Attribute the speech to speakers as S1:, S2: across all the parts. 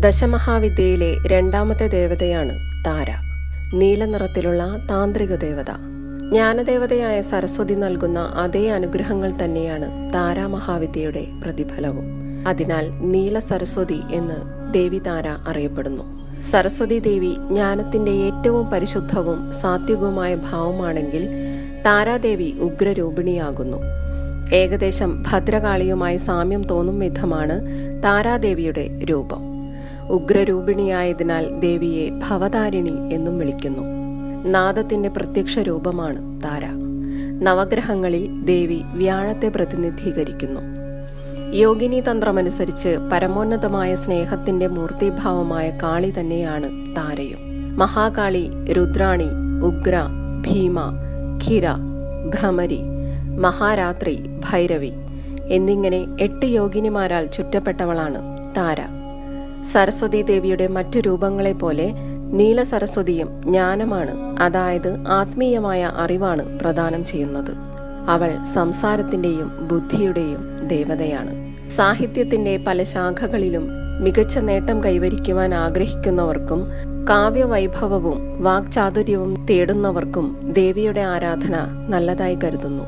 S1: ദശമഹാവിദ്യയിലെ രണ്ടാമത്തെ ദേവതയാണ് താര. നീല നിറത്തിലുള്ള താന്ത്രിക ദേവത. ജ്ഞാനദേവതയായ സരസ്വതി നൽകുന്ന അതേ അനുഗ്രഹങ്ങൾ തന്നെയാണ് താരാമഹാവിദ്യയുടെ പ്രതിഫലവും. അതിനാൽ നീല സരസ്വതി എന്ന് ദേവി താര അറിയപ്പെടുന്നു. സരസ്വതി ദേവി ജ്ഞാനത്തിന്റെ ഏറ്റവും പരിശുദ്ധവും സാത്വികവുമായ ഭാവമാണെങ്കിൽ താരാദേവി ഉഗ്രരൂപിണിയാകുന്നു. ഏകദേശം ഭദ്രകാളിയുമായി സാമ്യം തോന്നും വിധമാണ് താരാദേവിയുടെ രൂപം. ഉഗ്രരൂപിണിയായതിനാൽ ദേവിയെ ഭവതാരിണി എന്നും വിളിക്കുന്നു. നാദത്തിന്റെ പ്രത്യക്ഷ രൂപമാണ് താര. നവഗ്രഹങ്ങളിൽ ദേവി വ്യാഴത്തെ പ്രതിനിധീകരിക്കുന്നു. യോഗിനി തന്ത്രമനുസരിച്ച് പരമോന്നതമായ സ്നേഹത്തിന്റെ മൂർത്തിഭാവമായ കാളി തന്നെയാണ് താരയും. മഹാകാളി, രുദ്രാണി, ഉഗ്ര, ഭീമ, ഖിര, ഭ്രമരി, മഹാരാത്രി, ഭൈരവി എന്നിങ്ങനെ 8 യോഗിനിമാരാൽ ചുറ്റപ്പെട്ടവളാണ് താര. സരസ്വതി ദേവിയുടെ മറ്റു രൂപങ്ങളെ പോലെ നീല സരസ്വതിയും ജ്ഞാനമാണ്, അതായത് ആത്മീയമായ അറിവാണ് പ്രദാനം ചെയ്യുന്നത്. അവൾ സംസാരത്തിന്റെയും ബുദ്ധിയുടെയും ദേവതയാണ്. സാഹിത്യത്തിന്റെ പല ശാഖകളിലും മികച്ച നേട്ടം കൈവരിക്കുവാൻ ആഗ്രഹിക്കുന്നവർക്കും കാവ്യവൈഭവവും വാക്ചാതുര്യവും തേടുന്നവർക്കും ദേവിയുടെ ആരാധന നല്ലതായി കരുതുന്നു.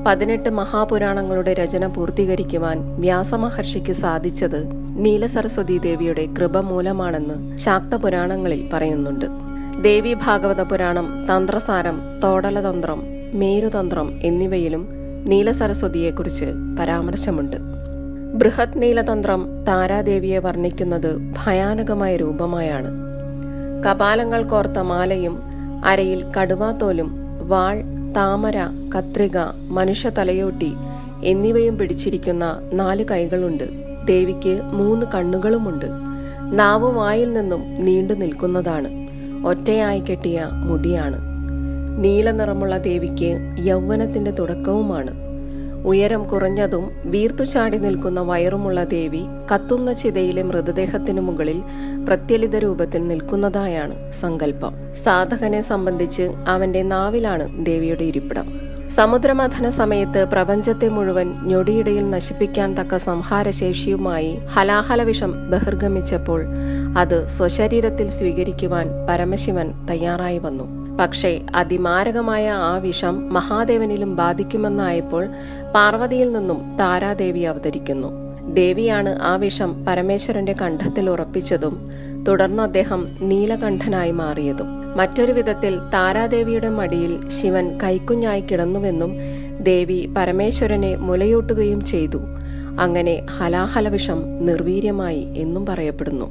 S1: 18 മഹാപുരാണങ്ങളുടെ രചന പൂർത്തീകരിക്കുവാൻ വ്യാസമഹർഷിക്ക് സാധിച്ചത് നീല സരസ്വതി ദേവിയുടെ കൃപ മൂലമാണെന്ന് ശാക്തപുരാണങ്ങളിൽ പറയുന്നുണ്ട്. ദേവി ഭാഗവത പുരാണം, തന്ത്രസാരം, തോടലതന്ത്രം, മേരുതന്ത്രം എന്നിവയിലും നീല സരസ്വതിയെക്കുറിച്ച് പരാമർശമുണ്ട്. ബൃഹത് നീലതന്ത്രം താരാദേവിയെ വർണ്ണിക്കുന്നത് ഭയാനകമായ രൂപമായാണ്. കപാലങ്ങൾ കോർത്ത മാലയും അരയിൽ കടുവാത്തോലും വാൾ, താമര, കത്രിക, മനുഷ്യ തലയോട്ടി എന്നിവയും പിടിച്ചിരിക്കുന്ന 4 കൈകളുണ്ട്. ദേവിക്ക് 3 കണ്ണുകളുമുണ്ട്. നാവ് വായിൽ നിന്നും നീണ്ടു നിൽക്കുന്നതാണ്. ഒറ്റയായി കെട്ടിയ മുടിയാണ്. നീല നിറമുള്ള ദേവിക്ക് യൗവനത്തിന്റെ തുടക്കവുമാണ്. ഉയരം കുറഞ്ഞതും വീർത്തുചാടി നിൽക്കുന്ന വയറുമുള്ള ദേവി കത്തുന്ന ചിതയിലെ മൃതദേഹത്തിനു മുകളിൽ പ്രത്യലിത രൂപത്തിൽ നിൽക്കുന്നതായാണ് സങ്കല്പം. സാധകനെ സംബന്ധിച്ച് അവന്റെ നാവിലാണ് ദേവിയുടെ ഇരിപ്പിടം. സമുദ്രമഥന സമയത്ത് പ്രപഞ്ചത്തെ മുഴുവൻ ഞൊടിയിടയിൽ നശിപ്പിക്കാൻ തക്ക സംഹാരശേഷിയുമായി ഹലാഹല വിഷം ബഹിർഗമിച്ചപ്പോൾ അത് സ്വശരീരത്തിൽ സ്വീകരിക്കുവാൻ പരമശിവൻ തയ്യാറായി വന്നു. പക്ഷേ അതിമാരകമായ ആ വിഷം മഹാദേവനിലും ബാധിക്കുമെന്നായപ്പോൾ പാർവതിയിൽ നിന്നും താരാദേവി അവതരിക്കുന്നു. ദേവിയാണ് ആ വിഷം പരമേശ്വരന്റെ കണ്ഠത്തിൽ ഉറപ്പിച്ചതും തുടർന്ന് അദ്ദേഹം നീലകണ്ഠനായി മാറിയതും. മറ്റൊരു വിധത്തിൽ താരാദേവിയുടെ മടിയിൽ ശിവൻ കൈക്കുഞ്ഞായി കിടന്നുവെന്നും ദേവി പരമേശ്വരനെ മുലയൂട്ടുകയും ചെയ്തു. അങ്ങനെ ഹലാഹല വിഷം നിർവീര്യമായി എന്നും പറയപ്പെടുന്നു.